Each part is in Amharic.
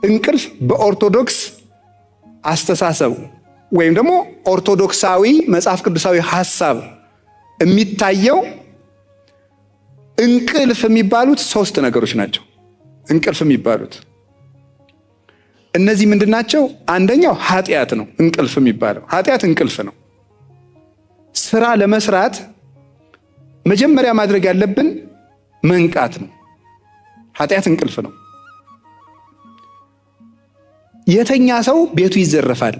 እንቅልፍ በኦርቶዶክስ አስተሳሰብ ወይም ደግሞ ኦርቶዶክሳዊ መጽሐፍ ቅዱሳዊ ሐሳብ የሚታየው እንቅልፍ የሚባሉት ሶስት ነገሮች ናቸው። እንቅልፍ የሚባሉት እነዚህ ምንድናቸው? አንደኛው ኃጢአት ነው። እንቅልፍ የሚባለው ኃጢአት እንቅልፍ ነው። ስራ ለመስራት መጀመሪያ ማድረግ ያለብን መንቃት ነው። ኃጢአት እንቅልፍ ነው። የተኛ ሰው ቤቱ ይዘረፋል፣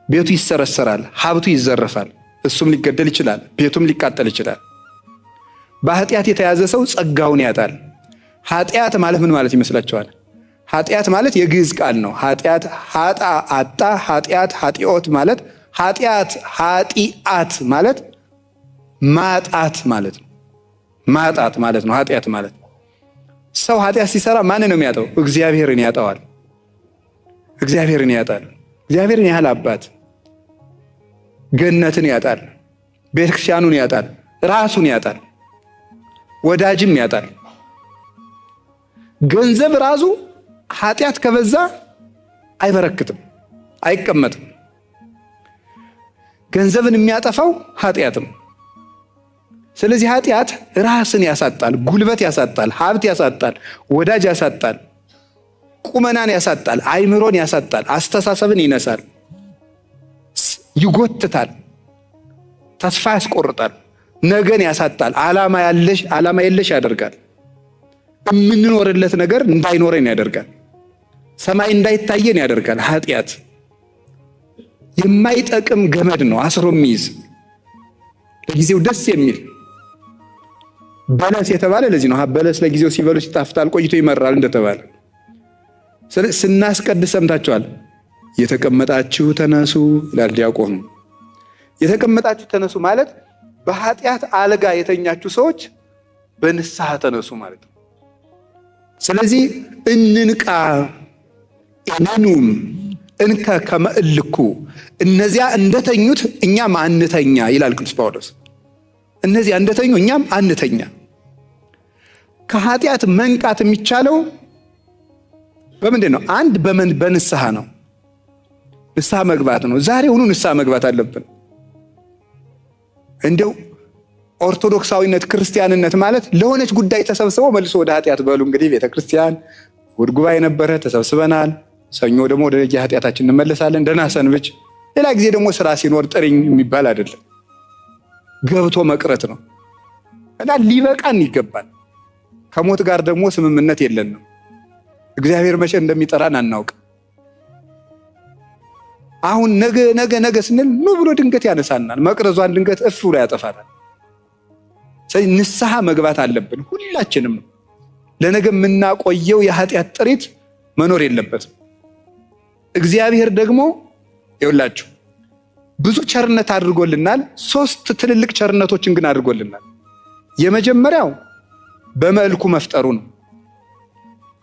ቤቱ ይሰረሰራል፣ ሀብቱ ይዘረፋል፣ እሱም ሊገደል ይችላል፣ ቤቱም ሊቃጠል ይችላል። በኃጢአት የተያዘ ሰው ጸጋውን ያጣል። ኃጢአት ማለት ምን ማለት ይመስላችኋል? ኃጢአት ማለት የግዕዝ ቃል ነው። ኃጢአት ኃጣ አጣ፣ ኃጢአት ኃጢኦት ማለት ኃጢአት ማለት ማጣት ማለት ነው። ማጣት ማለት ነው ኃጢአት ማለት። ሰው ኃጢአት ሲሰራ ማንን ነው የሚያጣው? እግዚአብሔርን ያጣዋል። እግዚአብሔርን ያጣል። እግዚአብሔርን ያህል አባት ገነትን ያጣል፣ ቤተክርስቲያኑን ያጣል፣ ራሱን ያጣል፣ ወዳጅም ያጣል። ገንዘብ ራሱ ኃጢአት ከበዛ አይበረክትም፣ አይቀመጥም። ገንዘብን የሚያጠፋው ኃጢአት ነው። ስለዚህ ኃጢአት ራስን ያሳጣል፣ ጉልበት ያሳጣል፣ ሀብት ያሳጣል፣ ወዳጅ ያሳጣል፣ ቁመናን ያሳጣል፣ አይምሮን ያሳጣል፣ አስተሳሰብን ይነሳል፣ ይጎትታል፣ ተስፋ ያስቆርጣል፣ ነገን ያሳጣል፣ ዓላማ የለሽ ያደርጋል። የምንኖርለት ነገር እንዳይኖረን ያደርጋል። ሰማይ እንዳይታየን ያደርጋል። ኃጢአት የማይጠቅም ገመድ ነው፣ አስሮ የሚይዝ ለጊዜው ደስ የሚል በለስ የተባለ ለዚህ ነው። በለስ ለጊዜው ሲበሉ ሲጣፍጣል፣ ቆይቶ ይመራል እንደተባለ። ስናስቀድስ ሰምታችኋል። የተቀመጣችሁ ተነሱ ይላል ዲያቆኑ። የተቀመጣችሁ ተነሱ ማለት በኃጢአት አልጋ የተኛችሁ ሰዎች በንስሐ ተነሱ ማለት ነው። ስለዚህ እንንቃ እንኑም እንከ ከመእልኩ፣ እነዚያ እንደተኙት እኛም አንተኛ ይላል ቅዱስ ጳውሎስ። እነዚያ እንደተኙ እኛም አንተኛ። ከኃጢአት መንቃት የሚቻለው በምንድን ነው? አንድ በንስሐ ነው። ንስሐ መግባት ነው። ዛሬ ሁሉ ንስሐ መግባት አለብን። እንደው ኦርቶዶክሳዊነት ክርስቲያንነት ማለት ለሆነች ጉዳይ ተሰብስበው መልሶ ወደ ኃጢአት በሉ። እንግዲህ ቤተክርስቲያን እሑድ ጉባኤ ነበረ፣ ተሰብስበናል። ሰኞ ደግሞ ወደ ኃጢአታችን እንመለሳለን። ደህና ሰንብች። ሌላ ጊዜ ደግሞ ስራ ሲኖር ጥሪኝ የሚባል አይደለም። ገብቶ መቅረት ነው እና ሊበቃን ይገባል። ከሞት ጋር ደግሞ ስምምነት የለንም። እግዚአብሔር መቼ እንደሚጠራን አናውቅ። አሁን ነገ ስንል ኑ ብሎ ድንገት ያነሳናል። መቅረዟን ድንገት እፍ ብሎ ያጠፋናል። ስለዚህ ንስሐ መግባት አለብን ሁላችንም። ለነገ የምናቆየው የኃጢአት ጥሪት መኖር የለበትም። እግዚአብሔር ደግሞ ይኸውላችሁ ብዙ ቸርነት አድርጎልናል። 3 ትልልቅ ቸርነቶችን ግን አድርጎልናል። የመጀመሪያው በመልኩ መፍጠሩ ነው።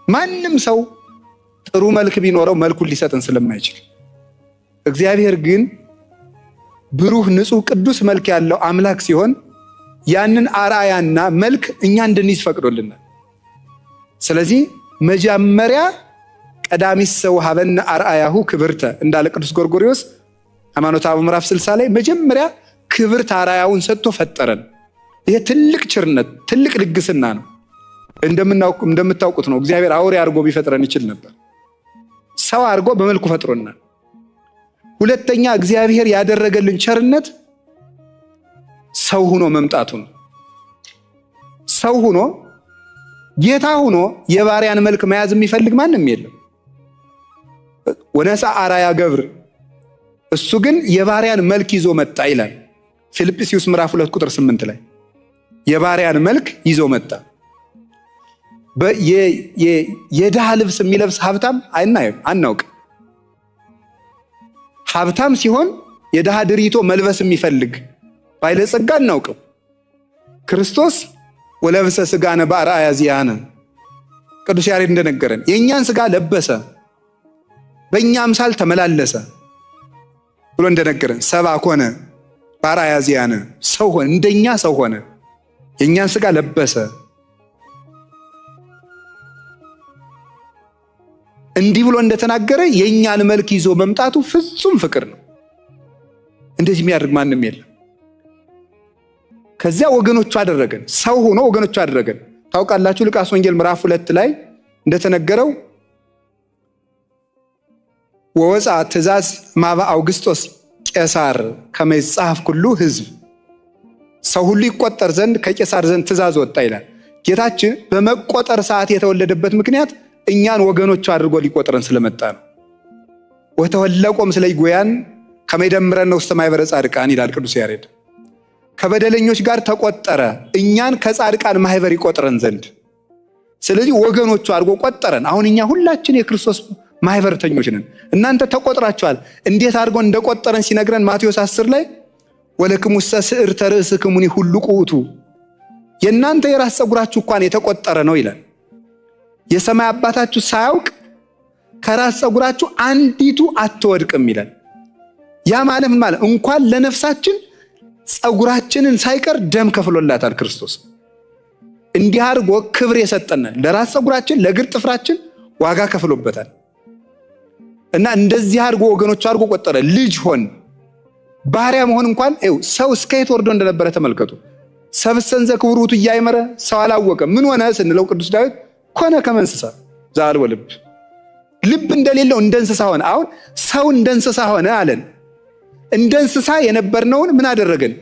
ማንም ሰው ጥሩ መልክ ቢኖረው መልኩን ሊሰጥን ስለማይችል፣ እግዚአብሔር ግን ብሩህ፣ ንጹህ፣ ቅዱስ መልክ ያለው አምላክ ሲሆን ያንን አርአያና መልክ እኛ እንድንይዝ ፈቅዶልናል። ስለዚህ መጀመሪያ ቀዳሚት ሰው ሀበነ አርአያሁ ክብርተ እንዳለ ቅዱስ ጎርጎርዮስ ሃይማኖተ አበው ምዕራፍ 60 ላይ መጀመሪያ ክብርት አርአያውን ሰጥቶ ፈጠረን። ይሄ ትልቅ ቸርነት፣ ትልቅ ልግስና ነው። እንደምታውቁት ነው። እግዚአብሔር አውሬ አድርጎ ቢፈጥረን ይችል ነበር። ሰው አድርጎ በመልኩ ፈጥሮናል። ሁለተኛ እግዚአብሔር ያደረገልን ቸርነት ሰው ሆኖ መምጣቱ ነው። ሰው ሆኖ ጌታ ሆኖ የባሪያን መልክ መያዝ የሚፈልግ ማንም የለም። ወነሳ አርአያ ገብር፣ እሱ ግን የባሪያን መልክ ይዞ መጣ ይላል ፊልጵስዩስ ምዕራፍ 2 ቁጥር 8 ላይ የባሪያን መልክ ይዞ መጣ። የድሃ ልብስ የሚለብስ ሀብታም አናውቅ። ሀብታም ሲሆን የድሃ ድሪቶ መልበስ የሚፈልግ ባለጸጋ አናውቅም። ክርስቶስ ወለብሰ ስጋነ በአርአያ ዚአነ፣ ቅዱስ ያሬድ እንደነገረን የእኛን ስጋ ለበሰ፣ በእኛ አምሳል ተመላለሰ ብሎ እንደነገረን ሰብአ ኮነ በአርአያ ዚአነ፣ ሰው ሆነ፣ እንደኛ ሰው ሆነ፣ የእኛን ስጋ ለበሰ። እንዲህ ብሎ እንደተናገረ የኛን መልክ ይዞ መምጣቱ ፍጹም ፍቅር ነው። እንደዚህ የሚያደርግ ማንም የለም። ከዚያ ወገኖቹ አደረገን፣ ሰው ሆኖ ወገኖቹ አደረገን። ታውቃላችሁ ሉቃስ ወንጌል ምዕራፍ 2 ላይ እንደተነገረው ወወፃ ትእዛዝ ማባ አውግስጦስ ቄሳር ከመይጻፍ ሁሉ ህዝብ፣ ሰው ሁሉ ይቆጠር ዘንድ ከቄሳር ዘንድ ትእዛዝ ወጣ ይላል። ጌታችን በመቆጠር ሰዓት የተወለደበት ምክንያት እኛን ወገኖቹ አድርጎ ሊቆጥረን ስለመጣ ነው። ወተወለቆም ስለ ይጎያን ከመይደምረን ውስተ ማኅበረ ጻድቃን ይላል ቅዱስ ያሬድ። ከበደለኞች ጋር ተቆጠረ እኛን ከጻድቃን ማህበር ይቆጥረን ዘንድ። ስለዚህ ወገኖቹ አድርጎ ቆጠረን። አሁን እኛ ሁላችን የክርስቶስ ማህበርተኞች ነን። እናንተ ተቆጥራችኋል። እንዴት አድርጎ እንደቆጠረን ሲነግረን ማቴዎስ 10 ላይ ወለክሙሰ ስዕርተ ርእስክሙኒ ሁሉ ቁቱ፣ የእናንተ የራስ ፀጉራችሁ እንኳን የተቆጠረ ነው ይላል። የሰማይ አባታችሁ ሳያውቅ ከራስ ፀጉራችሁ አንዲቱ አትወድቅም ይላል። ያ ማለት ምን ማለት? እንኳን ለነፍሳችን ፀጉራችንን ሳይቀር ደም ከፍሎላታል ክርስቶስ። እንዲህ አድርጎ ክብር የሰጠናል። ለራስ ፀጉራችን ለእግር ጥፍራችን ዋጋ ከፍሎበታል። እና እንደዚህ አድርጎ ወገኖቹ አድርጎ ቆጠረ። ልጅ ሆን ባሪያ መሆን እንኳን ሰው እስከ የት ወርዶ እንደነበረ ተመልከቱ። ሰብሰንዘ ክብሩቱ እያይመረ ሰው አላወቀ። ምን ሆነ ስንለው ቅዱስ ዳዊት ኮነ ከመ እንስሳ ዘአልቦ ልብ፣ ልብ እንደሌለው እንደ እንስሳ ሆነ። አሁን ሰው እንደ እንስሳ ሆነ አለን። እንደ እንስሳ የነበርነውን ምን አደረገን?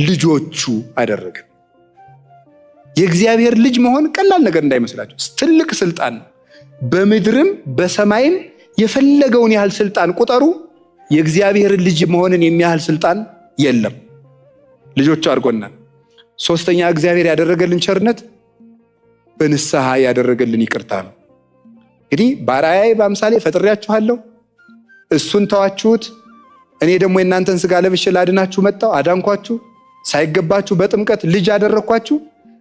ልጆቹ አደረገን። የእግዚአብሔር ልጅ መሆን ቀላል ነገር እንዳይመስላችሁ፣ ትልቅ ስልጣን ነው። በምድርም በሰማይም የፈለገውን ያህል ስልጣን ቁጠሩ፣ የእግዚአብሔር ልጅ መሆንን የሚያህል ስልጣን የለም። ልጆቹ አድርጎናል። ሶስተኛ እግዚአብሔር ያደረገልን ቸርነት በንስሐ ያደረገልን ይቅርታ ነው። እንግዲህ በአርአያዬ በአምሳሌ ፈጥሬያችኋለሁ፣ እሱን ተዋችሁት። እኔ ደግሞ የእናንተን ስጋ ለብሼ ላድናችሁ መጣሁ፣ አዳንኳችሁ። ሳይገባችሁ በጥምቀት ልጅ አደረኳችሁ።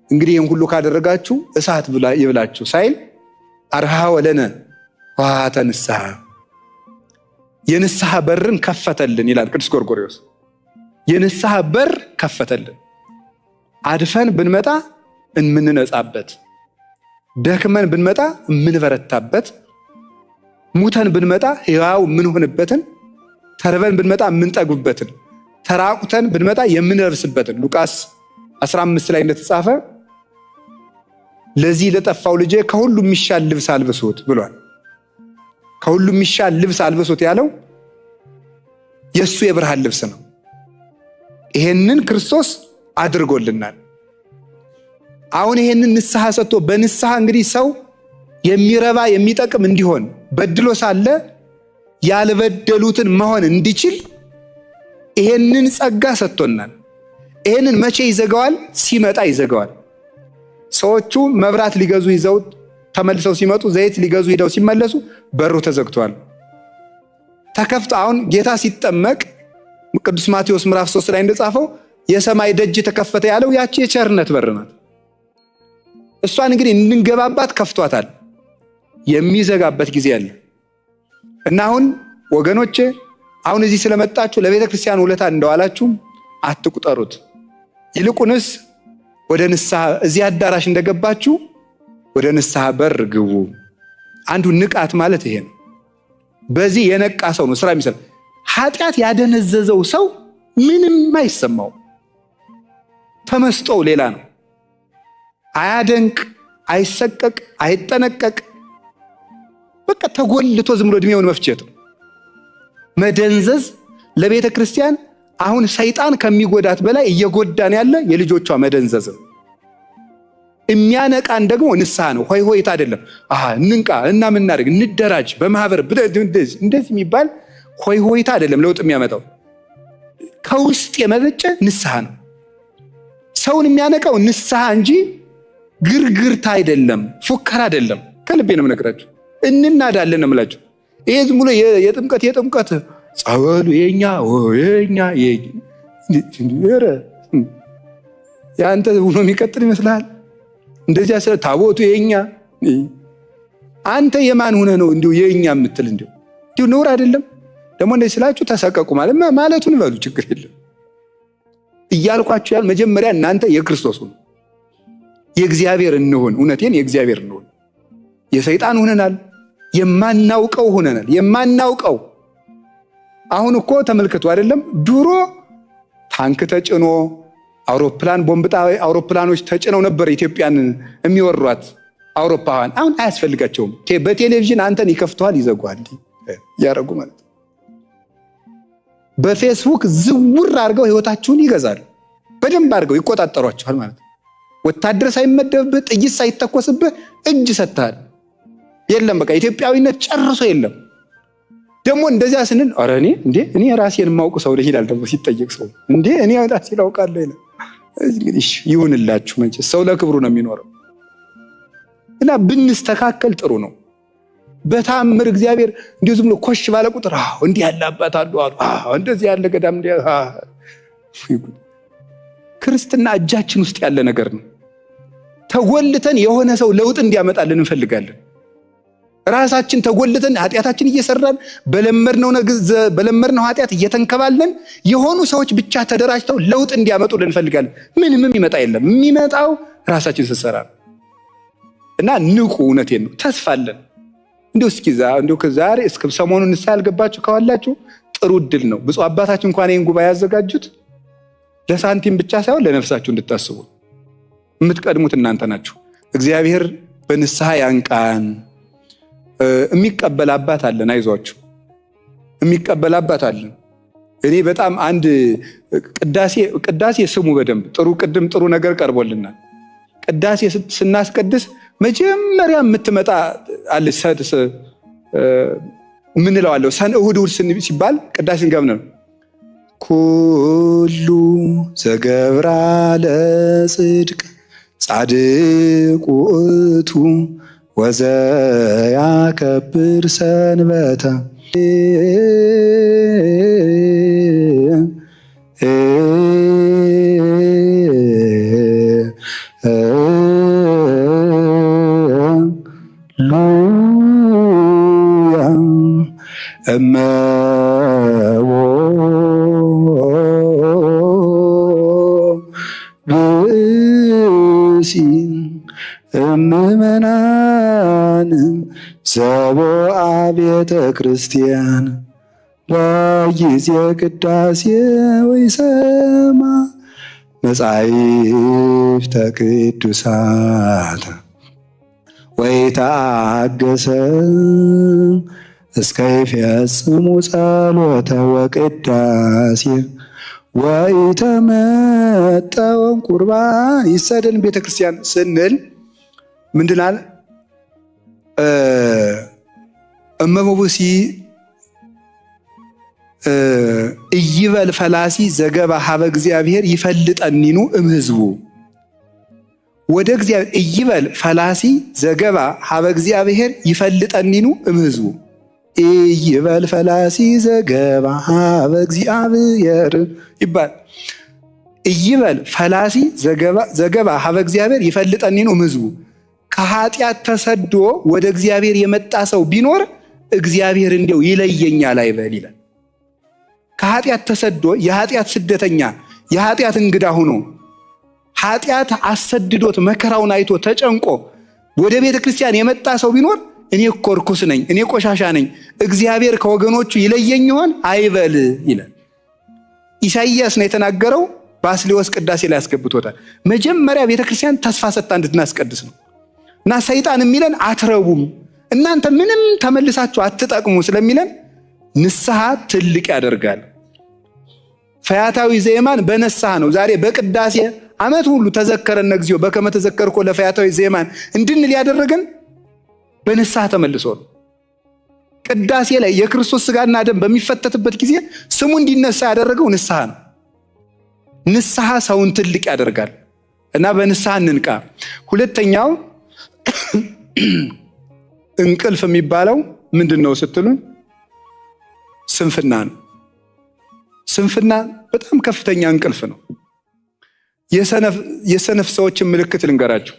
እንግዲህ ይህን ሁሉ ካደረጋችሁ እሳት ይብላችሁ ሳይል አርሃ ወለነ ዋተ ንስሐ፣ የንስሐ በርን ከፈተልን ይላል ቅዱስ ጎርጎርዮስ። የንስሐ በር ከፈተልን። አድፈን ብንመጣ እምንነጻበት፣ ደክመን ብንመጣ እምንበረታበት፣ ሙተን ብንመጣ ሕያው የምንሆንበትን፣ ተርበን ብንመጣ የምንጠግብበትን፣ ተራቁተን ብንመጣ የምንለብስበትን ሉቃስ 15 ላይ እንደተጻፈ ለዚህ ለጠፋው ልጄ ከሁሉ የሚሻል ልብስ አልብሱት ብሏል። ከሁሉ የሚሻል ልብስ አልብሱት ያለው የሱ የብርሃን ልብስ ነው። ይሄንን ክርስቶስ አድርጎልናል። አሁን ይሄንን ንስሐ ሰጥቶ በንስሐ እንግዲህ ሰው የሚረባ የሚጠቅም እንዲሆን በድሎ ሳለ ያልበደሉትን መሆን እንዲችል ይሄንን ጸጋ ሰጥቶናል። ይሄንን መቼ ይዘጋዋል? ሲመጣ ይዘጋዋል። ሰዎቹ መብራት ሊገዙ ይዘው ተመልሰው ሲመጡ፣ ዘይት ሊገዙ ሄደው ሲመለሱ በሩ ተዘግቷል። ተከፍቶ አሁን ጌታ ሲጠመቅ ቅዱስ ማቴዎስ ምዕራፍ 3 ላይ እንደጻፈው የሰማይ ደጅ ተከፈተ ያለው ያቺ የቸርነት በር ናት። እሷን እንግዲህ እንድንገባባት ከፍቷታል። የሚዘጋበት ጊዜ አለ እና አሁን ወገኖቼ አሁን እዚህ ስለመጣችሁ ለቤተ ክርስቲያን ውለታ እንደዋላችሁ አትቁጠሩት። ይልቁንስ ወደ ንስሐ እዚህ አዳራሽ እንደገባችሁ ወደ ንስሐ በር ግቡ። አንዱ ንቃት ማለት ይሄ ነው። በዚህ የነቃ ሰው ነው ስራ የሚሰራ። ኃጢአት ያደነዘዘው ሰው ምንም አይሰማው፣ ተመስጦው ሌላ ነው። አያደንቅ፣ አይሰቀቅ፣ አይጠነቀቅ። በቃ ተጎልቶ ዝም ብሎ እድሜውን መፍጀት። መደንዘዝ ለቤተ ክርስቲያን አሁን ሰይጣን ከሚጎዳት በላይ እየጎዳን ያለ የልጆቿ መደንዘዝ ነው። የሚያነቃን ደግሞ ንስሐ ነው፣ ሆይ ሆይታ አይደለም። እንንቃ እና ምን እናድርግ እንደራጅ በማህበር እንደዚህ የሚባል ሆይ ሆይታ አይደለም ለውጥ የሚያመጣው። ከውስጥ የመነጨ ንስሐ ነው። ሰውን የሚያነቃው ንስሐ እንጂ ግርግርታ አይደለም፣ ፉከራ አይደለም። ከልቤ ነው የምነግራችሁ። እንናዳለን ነው የምላችሁ። ይሄ ዝም ብሎ የጥምቀት ጸበሉ የኛ ያንተ ብሎ የሚቀጥል ይመስላል። እንደዚያ ስለ ታቦቱ የኛ አንተ የማን ሆነ ነው እንዲሁ የኛ የምትል? እንዲሁ ነውር አይደለም? ደግሞ እንደዚህ ስላችሁ ተሰቀቁ ማለቱን በሉ፣ ችግር የለም እያልኳችሁ ያል መጀመሪያ እናንተ የክርስቶስ ሁኑ፣ የእግዚአብሔር እንሁን። እውነቴን የእግዚአብሔር እንሁን። የሰይጣን ሆነናል፣ የማናውቀው ሆነናል። የማናውቀው አሁን እኮ ተመልከቱ አይደለም ድሮ ታንክ ተጭኖ አውሮፕላን ቦምብጣዊ አውሮፕላኖች ተጭነው ነበር ኢትዮጵያን የሚወሯት አውሮፓውያን። አሁን አያስፈልጋቸውም። በቴሌቪዥን አንተን ይከፍቷል ይዘጓል ያረጉ ማለት በፌስቡክ ዝውር አድርገው ህይወታችሁን ይገዛሉ። በደንብ አድርገው ይቆጣጠሯችኋል ማለት ወታደር ሳይመደብብህ ጥይት ሳይተኮስብህ እጅ ሰጥተሃል። የለም በቃ ኢትዮጵያዊነት ጨርሶ የለም። ደግሞ እንደዚያ ስንል ኧረ እኔ ራሴን የማውቅ ሰው ነኝ ይላል። ደግሞ ሲጠየቅ ሰው እኔ ራሴን አውቃለሁ ይላል። እንግዲህ ይሁንላችሁ መቼስ ሰው ለክብሩ ነው የሚኖረው እና ብንስተካከል ጥሩ ነው። በታምር እግዚአብሔር እንዲሁ ዝም ብሎ ኮሽ ባለ ቁጥር እንዲህ ያለ አባት አሉ እንደዚህ ያለ ገዳም ክርስትና እጃችን ውስጥ ያለ ነገር ነው። ተጎልተን የሆነ ሰው ለውጥ እንዲያመጣልን እንፈልጋለን። ራሳችን ተጎልተን ኃጢአታችን እየሰራን በለመድነው ኃጢአት እየተንከባለን የሆኑ ሰዎች ብቻ ተደራጅተው ለውጥ እንዲያመጡልን እንፈልጋለን። ምንም ይመጣ የለም። የሚመጣው ራሳችን ስንሰራ እና ንቁ። እውነቴን ነው። ተስፋለን እንዲሁ ከዛሬ እስከ ሰሞኑን ንስሐ ያልገባችሁ ካዋላችሁ ጥሩ እድል ነው። ብፁዕ አባታችን እንኳን ይህን ጉባኤ ያዘጋጁት ለሳንቲም ብቻ ሳይሆን ለነፍሳችሁ እንድታስቡ። የምትቀድሙት እናንተ ናችሁ። እግዚአብሔር በንስሐ ያንቃን። የሚቀበል አባት አለን። አይዟችሁ፣ የሚቀበል አባት አለን። እኔ በጣም አንድ ቅዳሴ ስሙ በደንብ ጥሩ ነገር ቀርቦልናል። ቅዳሴ ስናስቀድስ መጀመሪያ የምትመጣ አለች ምን እለዋለሁ እሑድ ሲባል ቅዳሴን ገብነው ኩሉ ዘገብራ ለጽድቅ ጻድቅ ውእቱ ወዘያከብር ሰንበተ እመዎ ብእሲ እምእመናን ዘቦአ ቤተ ክርስቲያን በጊዜ ቅዳሴ ወይሰማ መጻሕፍተ ቅዱሳት ወይትአገሰ እስከ ይፈጽሙ ጸሎተ ወቅዳሴ ወይተመጠወም ቁርባን ይሰደን ቤተክርስቲያን ስንል ምንድናል? እመቦቡሲ እይበል ፈላሲ ዘገባ ሀበ እግዚአብሔር ይፈልጠኒኑ እምህዝቡ ወደ እግዚአብሔር እይበል ፈላሲ ዘገባ ሀበ እግዚአብሔር ይፈልጠኒኑ እምህዝቡ እይበል ፈላሲ ዘገባ ሀበ እግዚአብሔር ይባል። እይበል ፈላሲ ዘገባ ሀበ እግዚአብሔር ይፈልጠኒኑ እምህዝቡ ከኃጢአት ተሰዶ ወደ እግዚአብሔር የመጣ ሰው ቢኖር እግዚአብሔር እንደው ይለየኛል አይበል ይላል። ከኃጢአት ተሰዶ የኃጢአት ስደተኛ የኃጢአት እንግዳ ሆኖ ኃጢአት አሰድዶት መከራውን አይቶ ተጨንቆ ወደ ቤተ ክርስቲያን የመጣ ሰው ቢኖር እኔ እኮ ርኩስ ነኝ፣ እኔ ቆሻሻ ነኝ፣ እግዚአብሔር ከወገኖቹ ይለየኝ ይሆን አይበል ይላል። ኢሳይያስ ነው የተናገረው። ባስልዮስ ቅዳሴ ላይ ያስገብቶታል። መጀመሪያ ቤተ ክርስቲያን ተስፋ ሰጥታ እንድናስቀድስ ነው እና ሰይጣን የሚለን አትረቡም፣ እናንተ ምንም ተመልሳችሁ አትጠቅሙ ስለሚለን ንስሐ ትልቅ ያደርጋል። ፈያታዊ ዘየማን በንስሐ ነው ዛሬ በቅዳሴ ዓመት ሁሉ ተዘከረነ እግዚኦ በከመ ተዘከርኮ ለፈያታዊ ዘየማን እንድንል ያደረገን በንስሐ ተመልሶ ነው። ቅዳሴ ላይ የክርስቶስ ሥጋና ደም በሚፈተትበት ጊዜ ስሙ እንዲነሳ ያደረገው ንስሐ ነው። ንስሐ ሰውን ትልቅ ያደርጋል እና በንስሐ እንንቃ። ሁለተኛው እንቅልፍ የሚባለው ምንድነው ስትሉን ስንፍና ነው። ስንፍና በጣም ከፍተኛ እንቅልፍ ነው። የሰነፍ ሰዎችን ምልክት ልንገራችሁ።